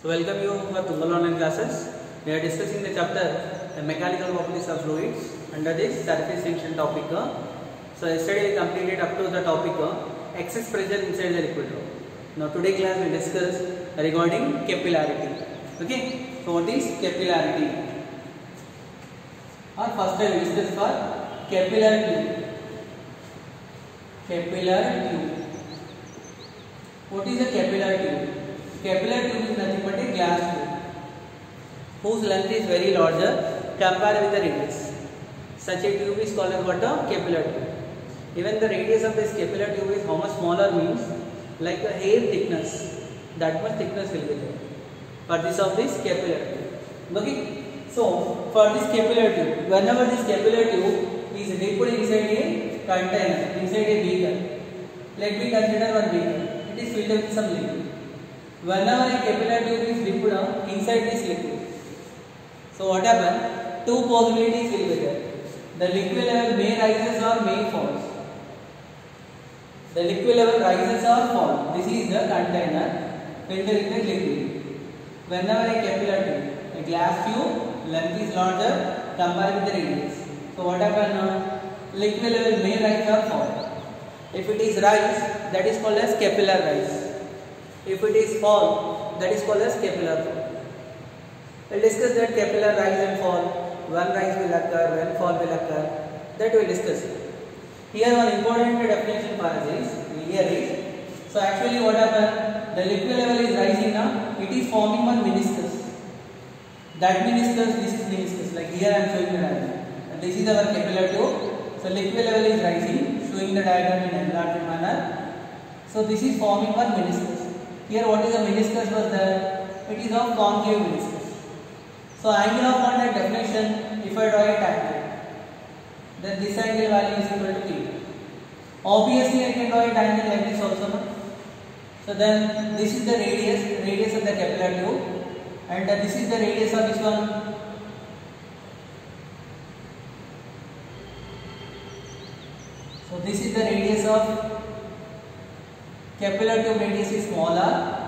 So welcome you for Tungal online classes. We are discussing the chapter the mechanical properties of fluids under this surface tension topic. So yesterday we completed up to the topic excess pressure inside the liquid. Now today class we discuss regarding capillarity. Okay. So what is capillarity? Or first I will discuss for capillary tube. Capillary tube. What is a capillary tube? Capillary tube is nothing but a glass tube whose length is very larger compared with the radius. Such a tube is called as what? A capillary tube. Even the radius of this capillary tube is how much smaller means like a hair thickness. That much thickness will be there for this of this capillary tube. Okay. So for this capillary tube, whenever this capillary tube is dipped inside a container, inside a beaker, let me consider one beaker. It is filled with some liquid. Whenever a capillary tube is dipped inside this liquid, so what happens? Two possibilities will be there. The liquid level may rises or may falls. The liquid level rises or falls. This is the container filled with the liquid. Whenever a capillary tube, a glass tube, length is larger compared with the radius. So what happens? Liquid level may rise or fall. If it is rise, that is called as capillary rise. If it is fall, that is called as capillary fall. We will discuss that capillary rise and fall. When rise will occur, when fall will occur. That we will discuss. Here one important definition for us is here is. So actually what happens? The liquid level is rising now. It is forming one meniscus. That meniscus, this is meniscus. Like here I am showing the diagram. And this is our capillary tube. So liquid level is rising, showing the diagram in enlarged manner. So this is forming one meniscus. Here what is the meniscus was there? It is of concave meniscus. So angle of contact definition, if I draw a tangent, then this angle value is equal to theta. Obviously I can draw a tangent like this also. No? So then this is the radius of the capillary tube, and this is the radius of this one. So this is the radius of capillary tube. Radius is smaller,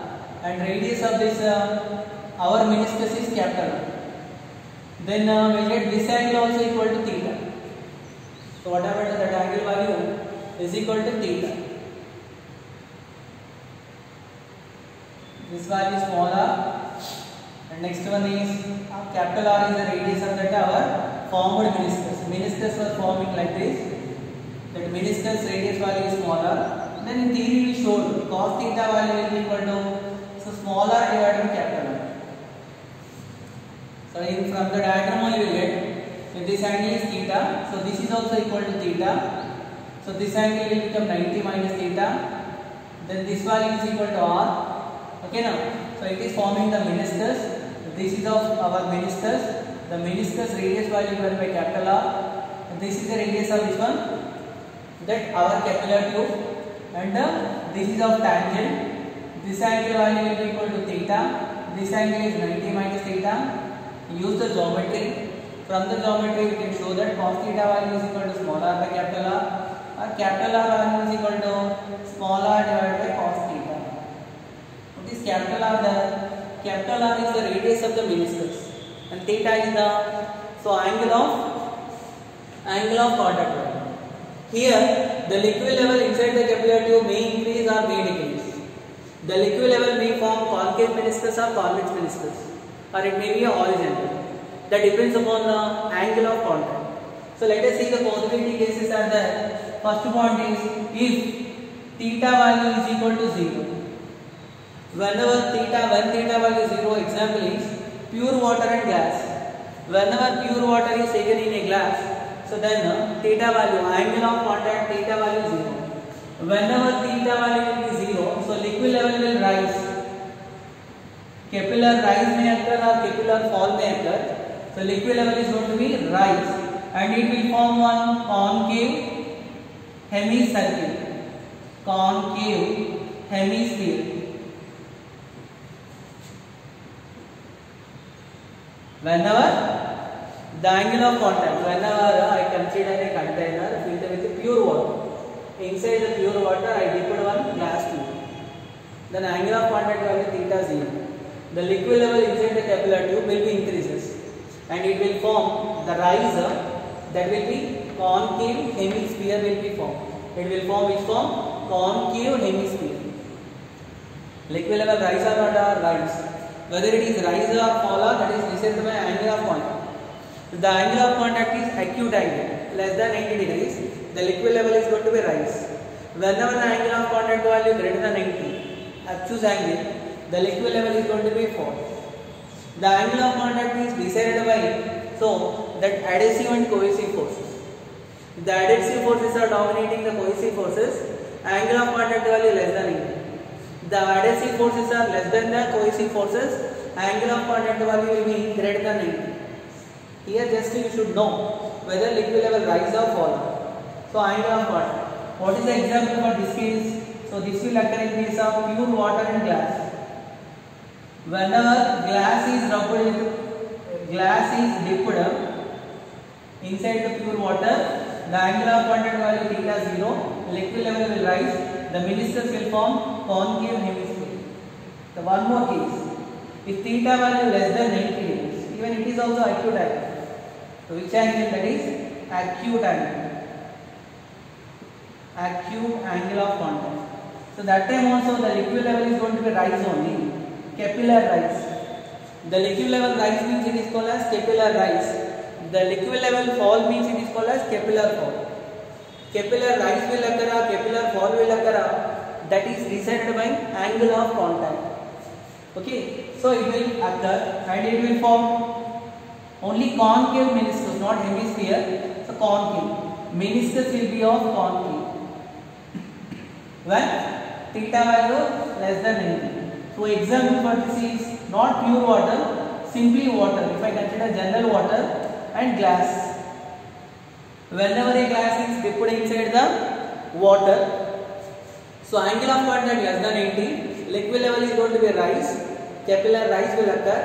and radius of this our meniscus is capital. Then we will get this angle also equal to theta. So whatever that angle value is equal to theta. This value is smaller, and next one is capital R is the radius of that our formed meniscus. Meniscus was forming like this. That meniscus radius value is smaller. Then in theory we showed cos theta value will be equal to smaller divided by capital R. So from the diagram only we will get, if this angle is theta, so this is also equal to theta. So this angle will become 90 minus theta. Then this value is equal to R. Okay now. So it is forming the meniscus. This is of our meniscus. The meniscus radius value given by capital R. This is the radius of this one. That our capillary tube. And this is of tangent. This angle value will be equal to theta. This angle is 90 minus theta. Use the geometry. From the geometry we can show that cos theta value is equal to smaller by capital R, or capital R value is equal to smaller divided by cos theta. What is capital R? The capital R is the radius of the meniscus, and theta is the angle of contact value. Here the liquid level inside the capillary tube may increase or may decrease. The liquid level may form concave meniscus or convex meniscus, or it may be a horizontal. That depends upon the angle of contact. So let us see the possibility cases are there. First point is if theta value is equal to 0. When theta value is 0, example is pure water and glass. Whenever pure water is taken in a glass, so then theta value, angle of contact theta value is 0. Whenever theta value will be 0, so liquid level will rise. Capillary rise may occur or capillary fall may occur. So liquid level is going to be rise, and it will form one concave hemisphere. Concave hemisphere. Whenever the angle of contact, whenever I consider a container filled with pure water, inside the pure water I dipped one glass tube. Then angle of contact value theta 0. the liquid level inside the capillary tube will be increases, and it will form the riser, that will be concave hemisphere will be formed. It will form which form? Concave hemisphere. Liquid level rise or not rise. Whether it is rise or fall, that is decided by angle of contact. If the angle of contact is acute angle, less than 90 degrees, the liquid level is going to be rise. Whenever the angle of contact value greater than 90, obtuse angle, the liquid level is going to be fall. The angle of contact is decided by that adhesive and cohesive forces. If the adhesive forces are dominating the cohesive forces, angle of contact value less than 90. The adhesive forces are less than the cohesive forces, angle of contact value will be greater than 90. Here just you should know whether liquid level rise or fall. So angle of contact. What is the example for this case? So this will occur in case of pure water and glass. Whenever glass is dipped inside the pure water, the angle of contact value theta 0, liquid level will rise, the meniscus will form concave hemisphere. So one more case, if theta value less than 90 degrees, even it is also acute angle. So which angle? That is acute angle. Acute angle of contact. So that time also the liquid level is going to be rise only, capillary rise. The liquid level rise means it is called as capillary rise. The liquid level fall means it is called as capillary fall. Capillary rise will occur, capillary fall will occur. That is decided by angle of contact. Okay, so it will occur and it will form only concave meniscus, not hemisphere. So concave meniscus will be of concave when theta value less than 90. So example for this is not pure water, simply water. If I consider general water and glass, whenever a glass is dipped inside the water, so angle of contact less than 80, liquid level is going to be rise, capillary rise will occur,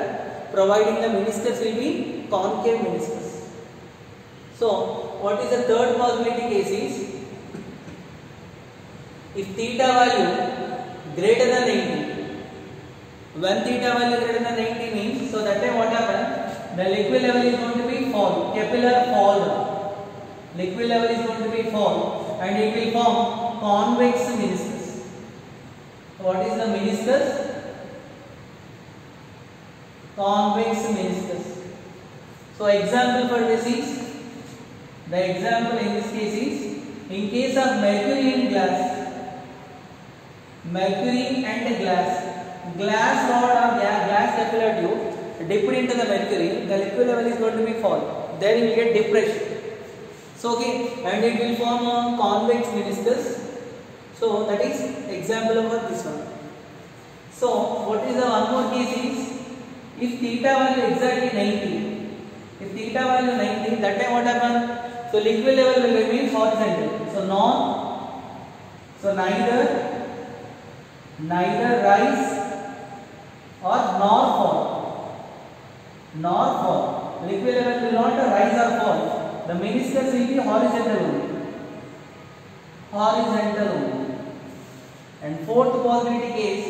providing the meniscus will be concave meniscus. So what is the third possibility case is, if theta value greater than 90, when theta value greater than 90 means, so that time what happens, the liquid level is going to be fall, capillary fall. Liquid level is going to be fall and it will form convex meniscus. What is the meniscus? Convex meniscus. So example for this is, the example in this case is, in case of mercury and glass, mercury and glass rod or glass capillary tube dipped into the mercury, the liquid level is going to be fall. There you will get depression. So okay, and it will form a convex meniscus. So that is example of this one. So what is the one more case is, if theta value exactly 90, if theta value 90, that time what happens? So liquid level will remain horizontal. So neither rise or nor fall. Liquid level will not rise or fall. The meniscus will be horizontal only. And fourth possibility case,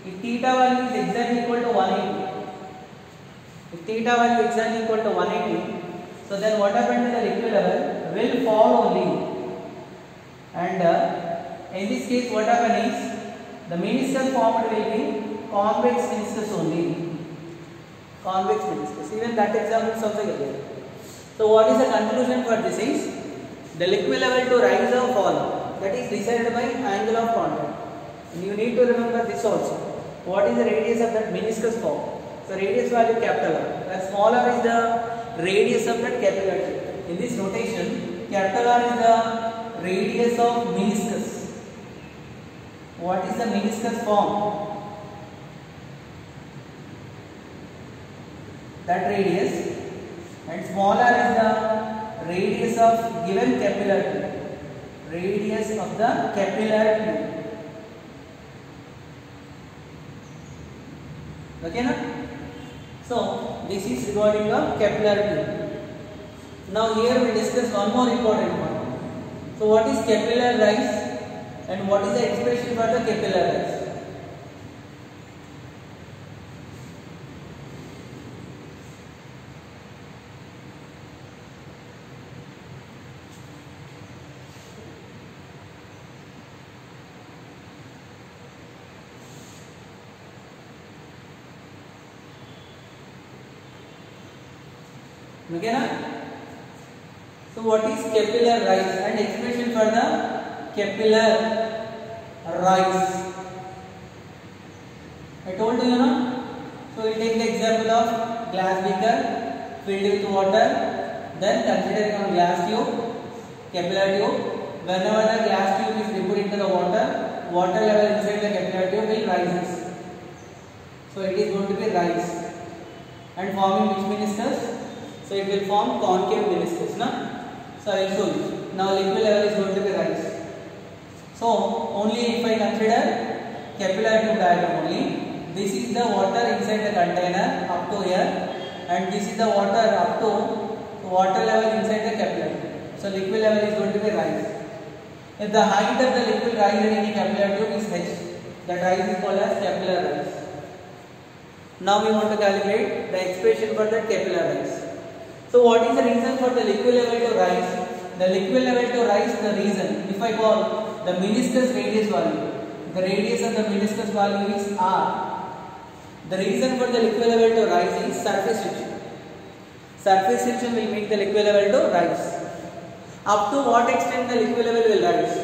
if theta value is exactly equal to 180. If theta value is exactly equal to 180, so then what happened to the liquid level will fall only. And in this case what happens is, the meniscus formed will be convex meniscus only. Convex meniscus. Even that example is also given. So what is the conclusion for this is, the liquid level to rise or fall, that is decided by angle of contact. And you need to remember this also. What is the radius of that meniscus form? So radius value capital R. Where small r is the radius of that capillary tube. In this notation, capital R is the radius of meniscus. What is the meniscus form? That radius, and small r is the radius of given capillary tube. Radius of the capillary tube. Okay, na? So this is regarding the capillary tube. Now here we discuss one more important one. So what is capillary rise and what is the expression for the capillary rise? Okay na? So what is capillary rise and expression for the capillary rise? I told you na. So we take the example of glass beaker filled with water. Then considering on glass tube, capillary tube. Whenever the glass tube is dipped into the water, water level inside the capillary tube will rise. So it is going to be rise and forming which meniscus? So it will form concave meniscus, na? So I will show you. Now liquid level is going to be rise. So only if I consider capillary tube diagram only, this is the water inside the container up to here, and this is the water up to water level inside the capillary. So liquid level is going to be rise. If the height of the liquid rise in any capillary tube is h, that rise is called as capillary rise. Now we want to calculate the expression for the capillary rise. So what is the reason for the liquid level to rise? The liquid level to rise, the reason, if I call the meniscus radius value, the radius of the meniscus value is r. The reason for the liquid level to rise is surface tension. Surface tension will make the liquid level to rise. Up to what extent the liquid level will rise?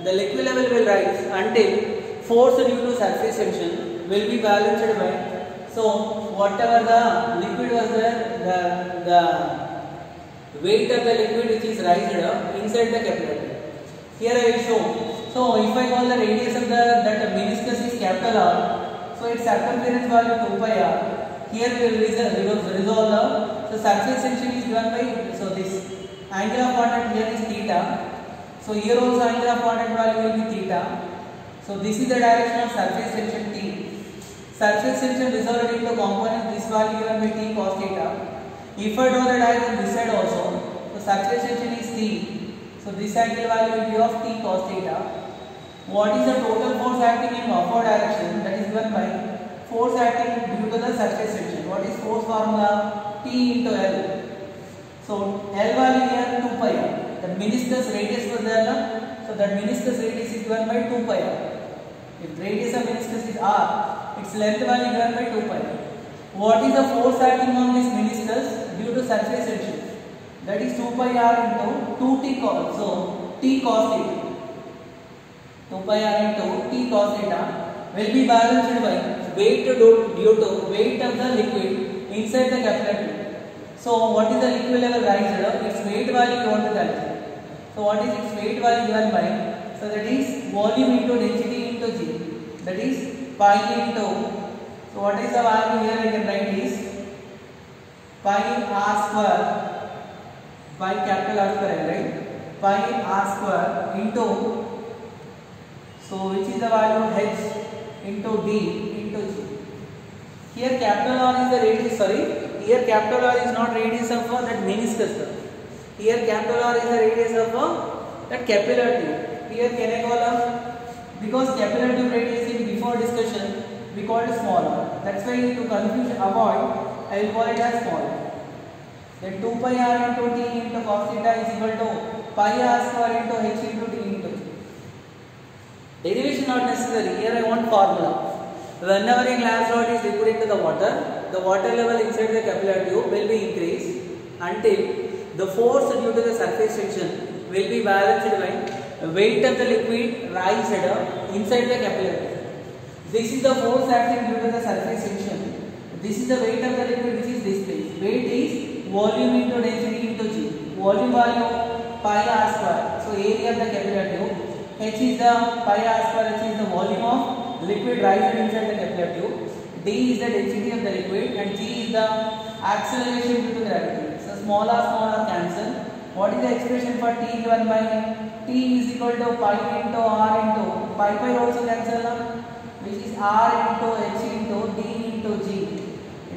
The liquid level will rise until force due to surface tension will be balanced by, so whatever the liquid was there, the weight of the liquid which is raised inside the capillary. Here I will show. So if I call the radius of that meniscus is capital R, so its circumference value 2 pi r. Here we will resolve the, so surface tension is given by, so this angle of contact here is theta. So here also angle of contact value will be theta. So this is the direction of surface tension T. Surface tension resolved into components, this value given by T cos theta. If I draw the diagram this side also, so surface tension is T. So this angle value will be of T cos theta. What is the total force acting in upward direction? That is given by force acting due to the surface tension. What is force formula? T into L. So L value here 2 pi. The meniscus radius was there, so that meniscus radius is given by 2 pi. If radius of meniscus is r, its length value given by 2 pi. What is the force acting on this meniscus due to surface tension? That is 2 pi r into 2t cos. So t cos theta. 2 pi r into t cos theta will be balanced by weight due to weight of the liquid inside the capillary tube. So what is the liquid level raised? Its weight value you want to calculate. So what is its weight value given by? So that is volume into density into g. That is pi into. So what is the value here? I can write is pi r square by capital R square, right? Pi r square into. So which is the value h into d into g. Here capital R is the radius. Sorry. Here capital R is not radius of that meniscus. Here capital R is the radius of that capillary tube. Here can I call because capillary tube radius in before discussion we called small r. That's why to confusion avoid I will call it as small r. Then 2 pi r into t into cos theta is equal to pi r square into h into d into g. Derivation not necessary. Here I want formula. Whenever a glass rod is dipped into the water level inside the capillary tube will be increased until the force due to the surface tension will be balanced by weight of the liquid raised inside the capillary tube. This is the force acting due to the surface tension. This is the weight of the liquid which is displaced. Weight is volume into density into g. Volume value pi r square. So area of the capillary tube. H is the pi r square. H is the volume of liquid raised inside the capillary tube. D is the density of the liquid and g is the acceleration due to gravity. So small r cancel. What is the expression for t given by? T is equal to pi into r into pi also cancel, which is r into h into d into g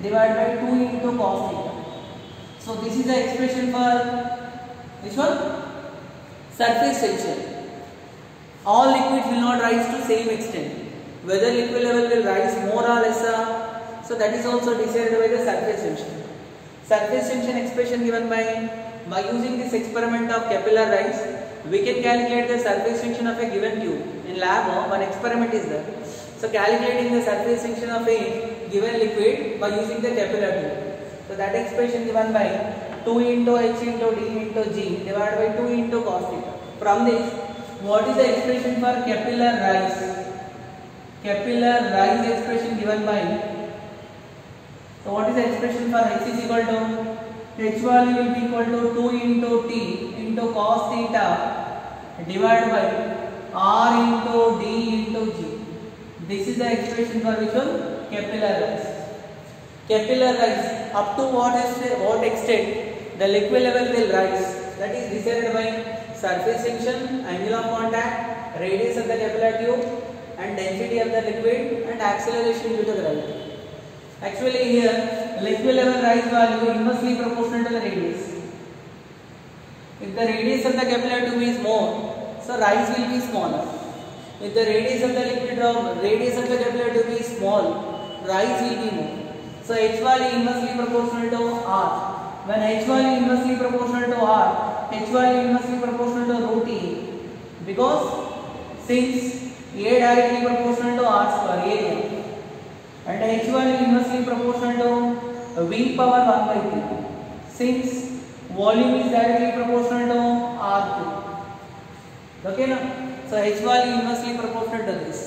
divided by 2 into cos theta. So this is the expression for which one? Surface tension. All liquids will not rise to same extent. Whether liquid level will rise more or lesser, so that is also decided by the surface tension. Surface tension expression given by using this experiment of capillary rise, we can calculate the surface tension of a given tube. In lab, one experiment is there. So calculating the surface tension of a given liquid by using the capillary tube. So that expression given by 2 into h into d into g divided by 2 into cos theta. From this, what is the expression for capillary rise? Capillary rise expression given by, so what is the expression for h is equal to, h value will be equal to 2 into t into cos theta divided by r into d into g. This is the expression for which one? Capillary rise. Capillary rise, up to what extent the liquid level will rise, that is decided by surface tension, angle of contact, radius of the capillary tube, and density of the liquid, and acceleration due to gravity. Actually here, liquid level rise value inversely proportional to the radius. If the radius of the capillary tube is more, so rise will be smaller. If the radius of the capillary tube is small, rise will be more. So h value inversely proportional to r. When h value inversely proportional to r, h value inversely proportional to root e, because since a directly proportional to r square area, and h value inversely proportional to v power 1 by 3, since volume is directly proportional to r2. Okay na? So h value inversely proportional to this.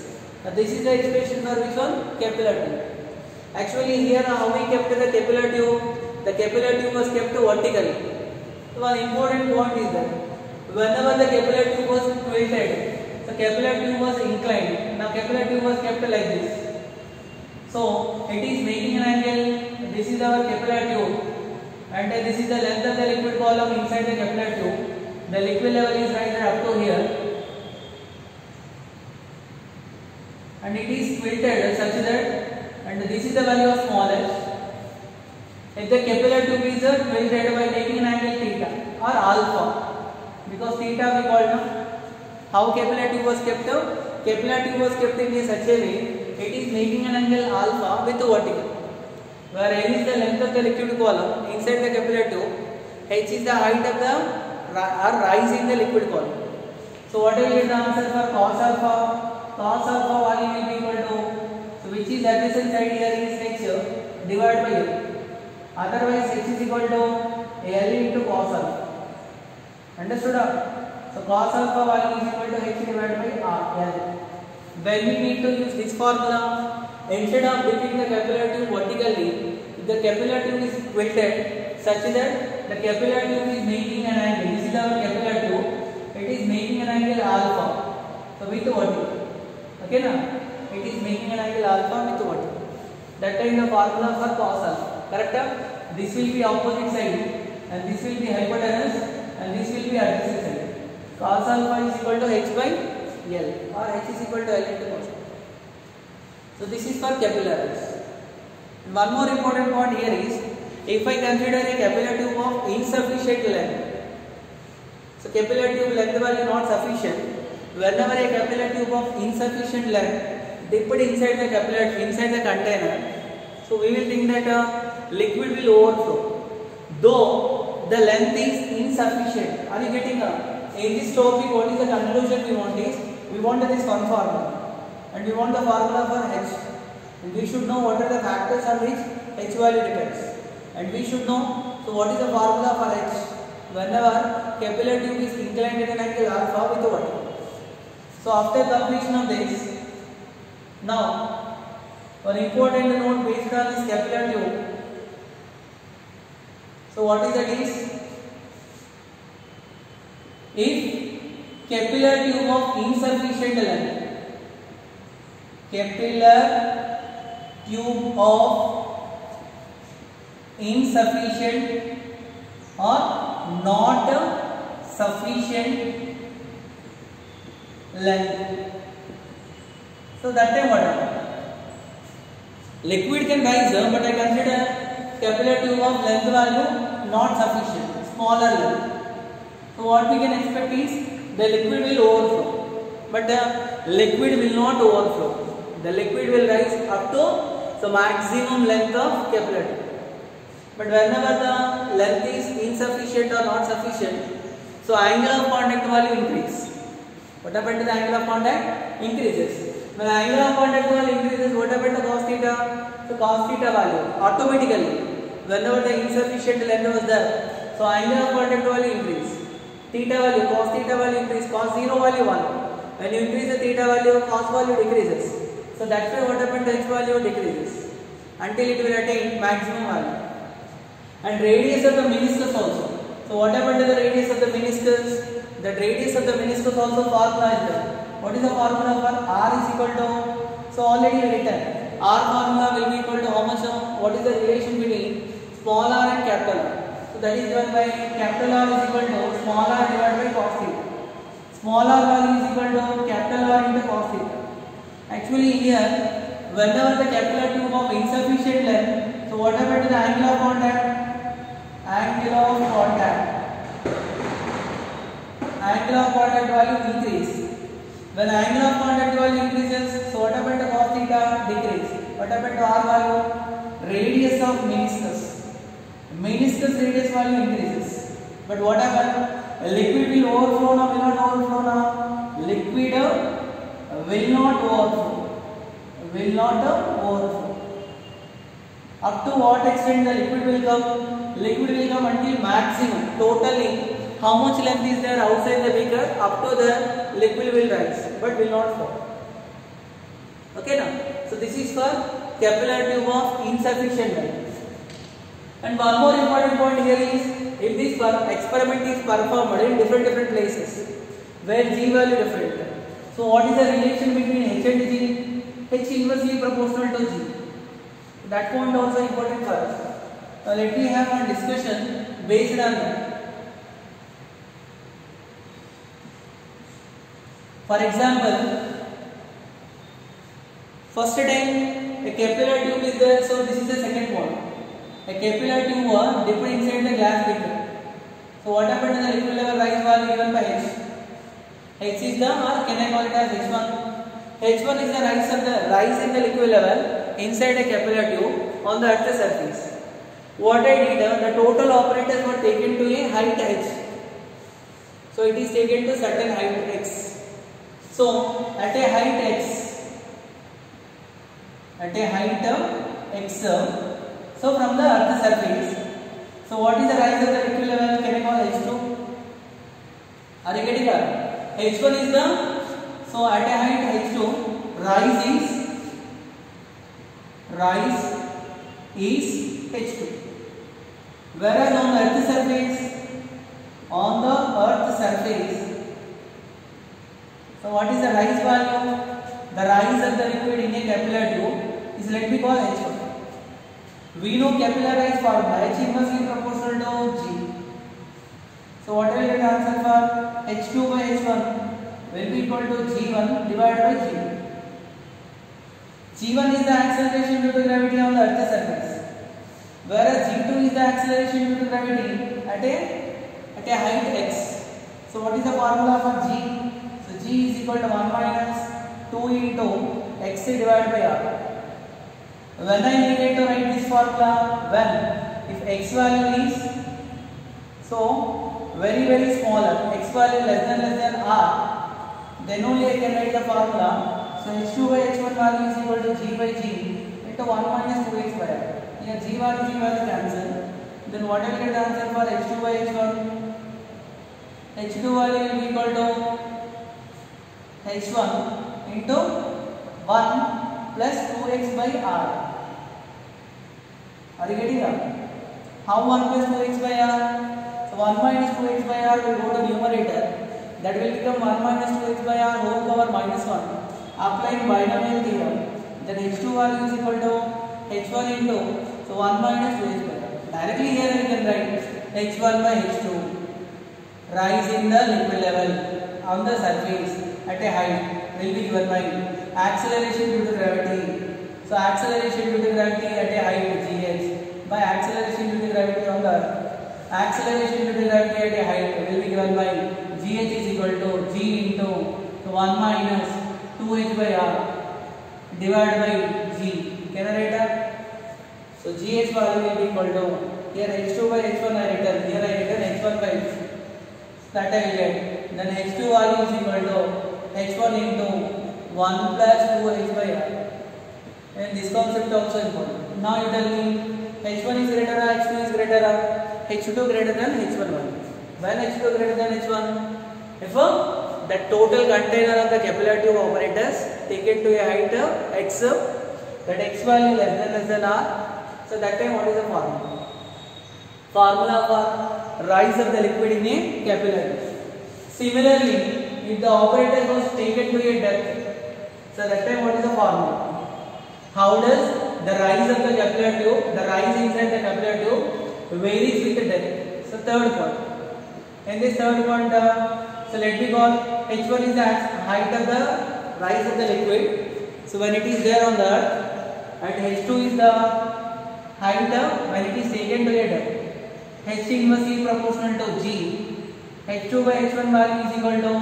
Now this is the expression for which one? Capillary tube. Actually here how we kept the capillary tube? The capillary tube was kept vertically. So one important point is that whenever the capillary tube was tilted, the capillary tube was inclined. Now capillary tube was kept like this. So it is making an angle. This is our capillary tube, and this is the length of the liquid column inside the capillary tube. The liquid level is right there up to here, and it is tilted such that, and this is the value of small h. If the capillary tube is tilted by taking an angle theta or alpha, because theta we call now. How capillary tube was kept? Capillary tube was kept in such a way, it is making an angle alpha with the vertical. Where L is the length of the liquid column inside the capillary tube, h is the height of the rise in the liquid column. So what will be the answer for cos alpha? Cos alpha value will be equal to, so which is adjacent side here is h divided by L. Otherwise h is equal to L into cos alpha. Understood? So cos alpha value is equal to h divided by r. When we need to use this formula, instead of dipping the capillary tube vertically, the capillary tube is tilted such that the capillary tube is making an angle. This is our capillary tube. It is making an angle alpha. So with vertical. Okay na? It is making an angle alpha with vertical. That is the formula for cos alpha. Correct? This will be opposite side, and this will be hypotenuse, and this will be adjacent side. Cos alpha is equal to h by L, or h is equal to L into cos. So this is for capillary rise. One more important point here is, if I consider a capillary tube of insufficient length, so capillary tube length value not sufficient. Whenever a capillary tube of insufficient length dipped inside the container, so we will think that liquid will overflow, though the length is insufficient. Are you getting in this topic, what is the conclusion we want is, we want this one formula, and we want the formula for h, and we should know what are the factors on which h value depends, and we should know, so what is the formula for h whenever capillary tube is inclined at an angle alpha with the vertical. So after completion of this, now one important note based on this capillary tube. So what is that is, if capillary tube of insufficient length, capillary tube of insufficient or not sufficient length, so that time what happens? Liquid can rise, but I consider capillary tube of length value not sufficient, smaller length. So what we can expect is, the liquid will overflow, but the liquid will not overflow. The liquid will rise up to the maximum length of capillary tube. But whenever the length is insufficient or not sufficient, so angle of contact value increase. What happened to the angle of contact? Increases. When angle of contact value increases, what happened to cos theta? So cos theta value automatically, whenever the insufficient length was there, So angle of contact value increase. Theta value, cos theta value increase, cos 0 value 1. When you increase the theta value, cos value decreases. So that's why what happens to h value decreases until it will attain maximum value. And radius of the meniscus also. So what happened to the radius of the meniscus? The radius of the meniscus also formula is there. What is the formula for r is equal to? So already written. R formula will be equal to how much? What is the relation between small r and capital R? So that is given by capital R is equal to small r divided by cos theta. Small r value is equal to capital R into cos theta. Actually here, whenever the capillary tube of insufficient length, so what happened to the angle of contact? Angle of contact value increase. When angle of contact value increases, so what happened to cos theta? Decrease. What happened to r value? Radius of meniscus. Meniscus radius value increases. But what happened? Liquid will overflow now, will not overflow now. Liquid will not overflow. Will not overflow. Up to what extent the liquid will come? Liquid will come until maximum. Totally, how much length is there outside the beaker? Up to the liquid will rise, but will not fall. Okay now. So this is for capillary tube of insufficient length. And one more important point here is, if this experiment is performed in different places, where G value different. So what is the relation between H and G? H inversely proportional to G. That point also important for us. Now let me have one discussion based on that. For example, first time a capillary tube is there, so this is the second point. A capillary tube was dipped inside the glass beaker. So what happened to the liquid level rise value given by H? H is the, or can I call it as H1? H1 is the rise in the liquid level inside a capillary tube on the earth's surface. What I did, the total operators were taken to a height H. So it is taken to certain height X. So at a height X, so from the earth's surface, so what is the rise of the liquid level? Can I call H2? Are you getting that? H1 is the, so at a height H2, rise is H2. Whereas on the earth's surface, so what is the rise value? The rise of the liquid in a capillary tube is, let me call H1. We know capillary rise formula, H inversely proportional to G. So what will get the answer for H2 by H1 will be equal to G1 divided by G2. G1 is the acceleration due to gravity on the earth's surface, whereas G2 is the acceleration due to gravity at a height x. So what is the formula for G? So G is equal to 1 minus 2 into x divided by r. When I need to write this formula, when if x value is so very smaller, x value less than r, then only I can write the formula. So h2 by h1 value is equal to g by g into 1 minus 2x by r. Here g value cancel. Then what I will get the answer for h2 by h1? h2 value will be equal to h1 into 1 plus 2x by r. Are you getting that? How 1 plus 2x by r? So 1 minus 2x by r will go to numerator. That will become 1 minus 2x by r whole power minus 1. Applying binomial theorem, then h2 value is equal to h1 into, so 1 minus 2x by r. Directly here we can write h1 by h2. Rise in the liquid level on the surface at a height will be given by acceleration due to gravity. So acceleration due to gravity at a height gh by acceleration due to gravity on the earth. Acceleration due to gravity at a height will be given by gh is equal to g into, so 1 minus 2h by r divided by g. Can I write that? So gh value will be equal to, here h2 by h1 I written, here I written h1 by h2. That I will get. Then h2 value is equal to h1 into 1 plus 2h by r. And this concept also important. Now you tell me h1 is greater or h2 is greater or? H2 greater than H1 value. When H2 greater than H1, if the total container of the capillary tube apparatus taken to a height of x, that x value less than r, so that time what is the formula? Formula for rise of the liquid in a capillary. Similarly, if the apparatus was taken to a depth, so that time what is the formula? How does the rise of the capillary tube, the rise inside the capillary tube varies with the depth? So third point. In this third point, so let me call H1 is the height of the rise of the liquid. So when it is there on the earth, and H2 is the height of when it is taken to a depth. H inversely proportional to G. H2 by H1 value is equal to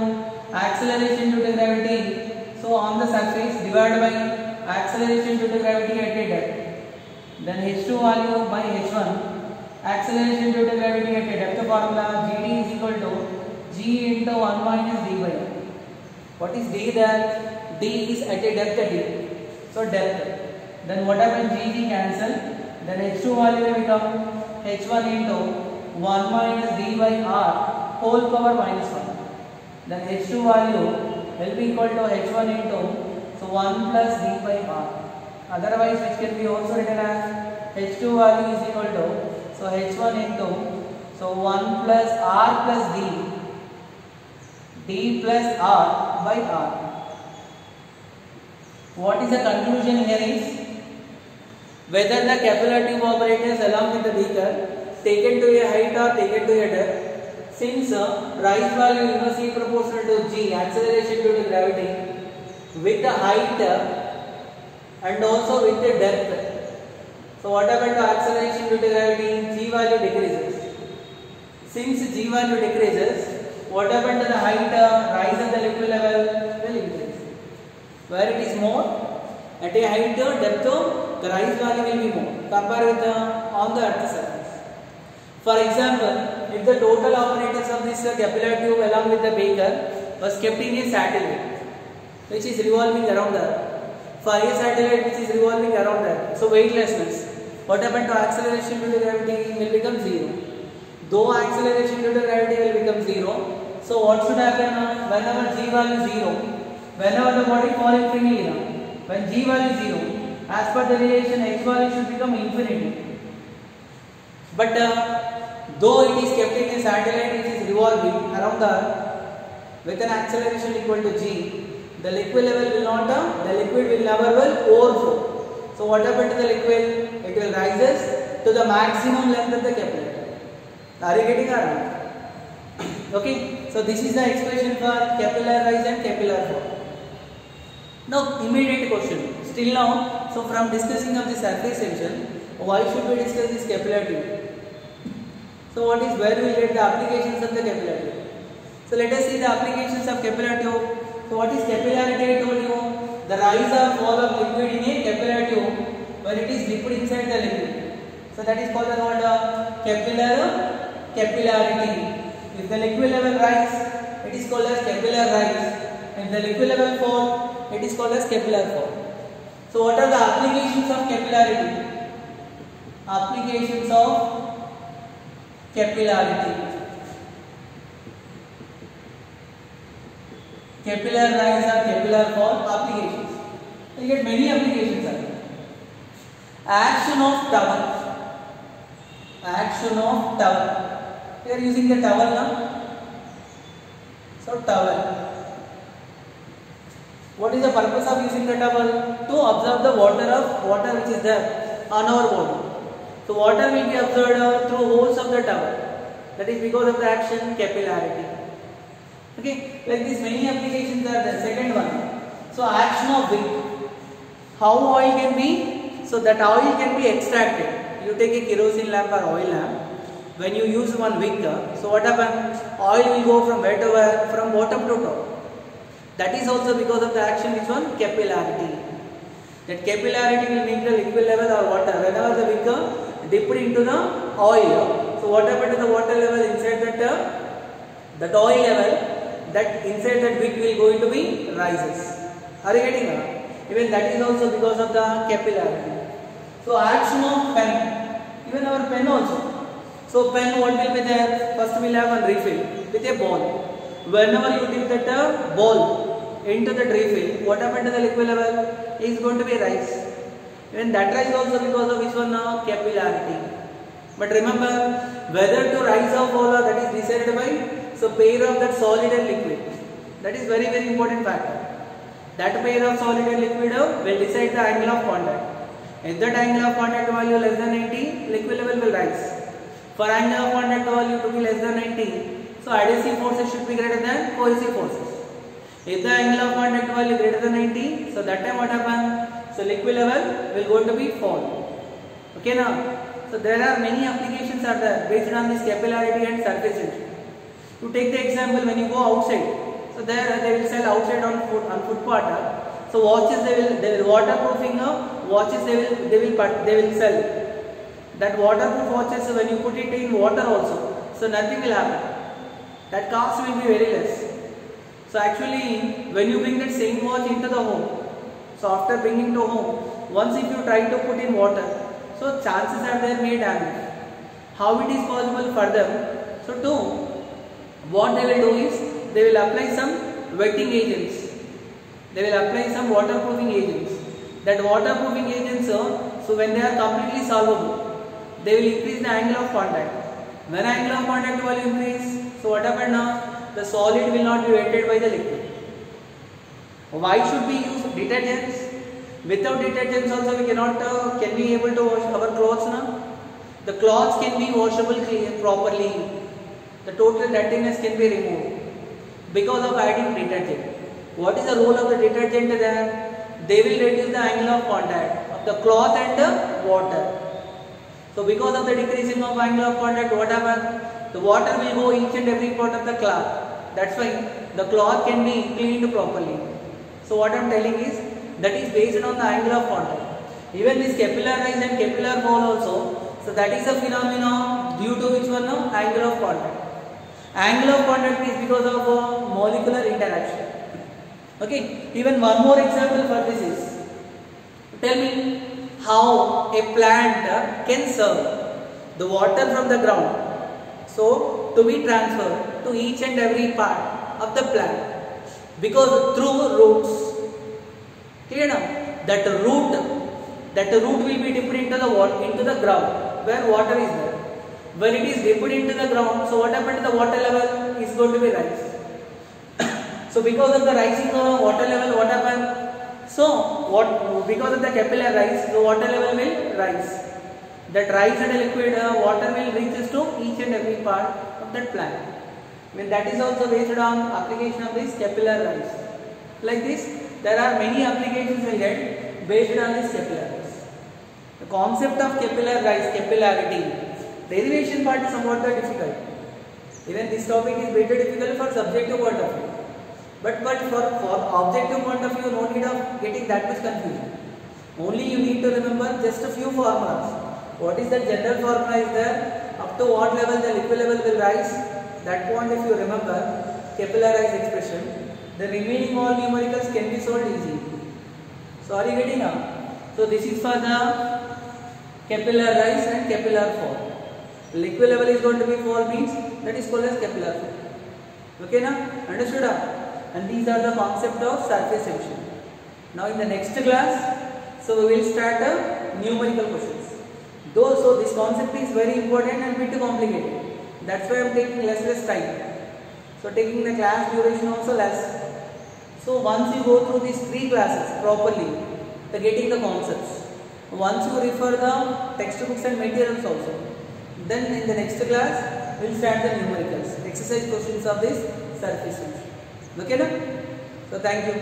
acceleration due to gravity. So on the surface divided by acceleration due to gravity at a depth. Then H2 value by H1, acceleration due to gravity at a depth formula GD is equal to G into 1 minus D by R. What is D there? D is at a depth D. So depth. Then what happens? GG cancel. Then H2 value will become H1 into 1 minus D by R whole power minus 1. Then H2 value will be equal to H1 into 1 plus D by R. Otherwise, which can be also written as H2 value is equal to H1 into 1 plus R plus D plus R by R. What is the conclusion here is whether the capillary tube apparatus along with the beaker taken to a height or taken to a depth, since rise value inversely proportional to G, acceleration due to gravity, with the height and also with the depth. So what happened to acceleration due to gravity? G value decreases. Since G value decreases, what happened to the height, rise of the liquid level will increase. Where it is more, at a height, depth, the rise value will be more compared with on the earth surface. For example, if the total apparatus of this capillary tube along with the beaker was kept in a satellite which is revolving around the earth, for a satellite which is revolving around the earth, so weightlessness, what happened to acceleration due to gravity will become 0. Though acceleration due to gravity will become 0, so what should happen whenever G value is 0, whenever the body falling freely now, when G value is 0, as per the relation H value should become infinity. But though it is kept in a satellite which is revolving around the earth with an acceleration equal to G, the liquid level will not, the liquid will never overflow. So what happened to the liquid? It will rises to the maximum length of the capillary. Are you getting around? Okay, so this is the expression for capillary rise and capillary fall. Now immediate question. Still now, so from discussing of the surface tension, why should we discuss this capillary tube? So what is where we will get the applications of the capillary tube? So let us see the applications of capillary tube. So what is capillarity? I told you the rise or fall of liquid in a capillary tube when it is dipped inside the liquid. So that is called as what capillarity. If the liquid level rise, it is called as capillary rise. If the liquid level fall, it is called as capillary fall. So what are the applications of capillarity? Applications of capillarity. Capillary rise or capillary fall applications. You get many applications. Action of towel. Action of towel. We are using the towel now. So towel. What is the purpose of using the towel? To absorb the water which is there on our body. So water will be absorbed through holes of the towel. That is because of the action capillarity. Okay, like this many applications are there. Second one. So action of wick. How oil can be? So that oil can be extracted. You take a kerosene lamp or oil lamp. When you use one wick, so what happens? Oil will go from where to where? From bottom to top. That is also because of the action which one? Capillarity. That capillarity will make the liquid level or water. Whenever the wick dipped into the oil, so what happened to the water level inside that oil level? That inside that wick will going to be rises. Are you getting that? Even that is also because of the capillarity. So action of pen. Even our pen also. So pen, what will be there? First we'll have a refill with a ball. Whenever you dip that ball into the refill, what happened to the liquid level? Is going to be rise. Even that rise also because of which one now? Capillarity. But remember, whether to rise or fall, that is decided by so pair of that solid and liquid. That is very important factor. That pair of solid and liquid will decide the angle of contact. If that angle of contact value less than 90, liquid level will rise. For angle of contact value to be less than 90, so adhesive forces should be greater than cohesive forces. If the angle of contact value greater than 90, so that time what happens? So liquid level will going to be fall. Okay now. So there are many applications are there based on this capillarity and surface tension. To take the example, when you go outside, so there they will sell outside on footpath. So watches they will waterproofing watches they will sell. That waterproof watches, so when you put it in water also, so nothing will happen. That cost will be very less. So actually, when you bring that same watch into the home, so after bringing to home, once if you try to put in water, so chances are there may damage. How it is possible for them? So to what they will do is they will apply some wetting agents. They will apply some waterproofing agents. That waterproofing agents, so when they are completely solvable, they will increase the angle of contact. When angle of contact will increase, so what happened now? The solid will not be wetted by the liquid. Why should we use detergents? Without detergents also we cannot can we able to wash our clothes now? The clothes can be washable properly. The total dirtiness can be removed because of adding detergent. What is the role of the detergent there? They will reduce the angle of contact of the cloth and the water. So because of the decreasing of angle of contact, what happens? The water will go each and every part of the cloth. That's why the cloth can be cleaned properly. So what I am telling is that is based on the angle of contact. Even this capillary rise and capillary fall also, so that is a phenomenon due to which one now? Angle of contact. Angle of contact is because of molecular interaction. Okay. Even one more example for this is, tell me how a plant can serve the water from the ground, so to be transferred to each and every part of the plant, because through roots. Clear now? That root will be dipped into the water, into the ground where water is there. When it is dipped into the ground, so what happened to the water level is going to be rise. So because of the rising water level, what happened? So because of the capillary rise, the water level will rise. That rise in a liquid water will reaches to each and every part of that plant. I mean, that is also based on application of this capillary rise. Like this, there are many applications will get based on this capillary rise. The concept of capillary rise, capillarity, derivation part is somewhat difficult. Even this topic is very difficult for subjective point of view. But for objective point of view, no need of getting that much confusion. Only you need to remember just a few formulas. What is the general formula is there? Up to what level the liquid level will rise? That point if you remember, capillary rise expression, the remaining all numericals can be solved easily. So are you getting up? So this is for the capillary rise and capillary fall. Liquid level is going to be fall means that is called as capillary fall. Okay now? Understood? And these are the concept of surface tension. Now in the next class, so we will start numerical questions. Though so this concept is very important and bit complicated. That's why I am taking less time. So taking the class duration also less. So once you go through these 3 classes properly, the getting the concepts. Once you refer the textbooks and materials also, then in the next class we will start the numericals, exercise questions of this surface tension. Okay na? So thank you.